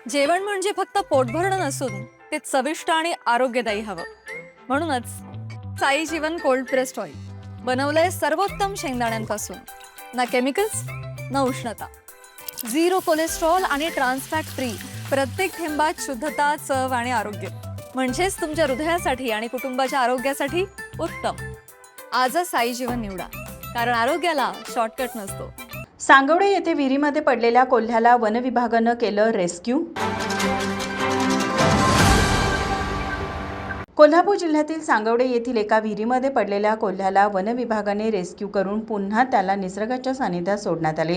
जेवण म्हणजे फक्त पोट भरणं नसून ते चविष्ट आणि आरोग्यदायी हवं. म्हणूनच साई जीवन कोल्ड प्रेस्ड ऑइल बनवलंय सर्वोत्तम शेंगदाण्यांपासून. ना केमिकल्स, ना उष्णता, झिरो कोलेस्ट्रॉल आणि ट्रान्सफॅट फ्री. प्रत्येक थेंबात शुद्धता, चव आणि आरोग्य. म्हणजेच तुमच्या हृदयासाठी आणि कुटुंबाच्या आरोग्यासाठी उत्तम. आजच साई जीवन निवडा, कारण आरोग्याला शॉर्टकट नसतो. सांगवडे येथे विहिरीमध्ये पडलेल्या कोल्ह्याला वनविभागानं केलं रेस्क्यू. कोल्हापूर जिल्ह्यातील सांगवडे येथील एका विहिरीमध्ये पडलेल्या कोल्ह्याला वनविभागाने रेस्क्यू करून पुन्हा त्याला निसर्गाच्या सानिध्यात सोडण्यात आले.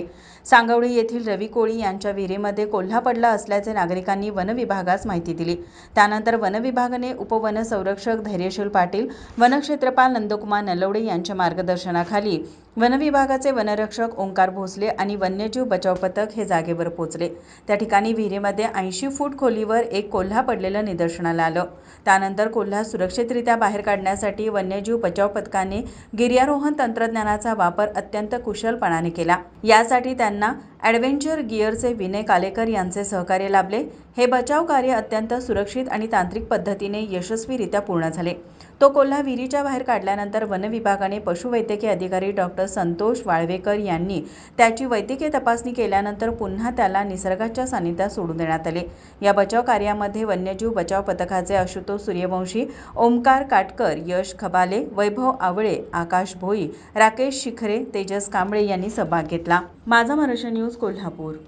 सांगवडे येथील रवी कोळी यांच्या विहिरीमध्ये कोल्हा पडला असल्याचे नागरिकांनी वनविभागास माहिती दिली. त्यानंतर वनविभागाने उपवन संरक्षक धैर्यशील पाटील, वनक्षेत्रपाल नंदकुमार नलवडे यांच्या मार्गदर्शनाखाली वनविभागाचे वनरक्षक ओंकार भोसले आणि वन्यजीव बचाव पथक हे जागेवर पोहोचले. त्या ठिकाणी विहिरीमध्ये 80 फूट खोलीवर एक कोल्हा पडलेलं निदर्शनाला आलं. त्यानंतर कोल्हा सुरक्षितरित्या बाहेर काढण्यासाठी वन्यजीव बचाव पथकाने गिर्यारोहण तंत्रज्ञानाचा वापर अत्यंत कुशलपणाने केला. यासाठी त्यांना ॲडव्हेंचर गिअरचे विनय कालेकर यांचे सहकार्य लाभले. हे बचाव कार्य अत्यंत सुरक्षित आणि तांत्रिक पद्धतीने यशस्वीरित्या पूर्ण झाले. तो कोल्हा विहिरीच्या बाहेर काढल्यानंतर वनविभागाने पशुवैद्यकीय अधिकारी डॉक्टर संतोष वाळवेकर यांनी त्याची वैद्यकीय तपासणी केल्यानंतर पुन्हा त्याला निसर्गाच्या सानिध्यात सोडून देण्यात आले. या बचाव कार्यामध्ये वन्यजीव बचाव पथकाचे आशुतोष सूर्यवंशी, ओमकार काटकर, यश खबाले, वैभव आवळे, आकाश भोई, राकेश शिखरे, तेजस कांबळे यांनी सहभाग घेतला. माझा महाराष्ट्र न्यूज कोल्हापूर.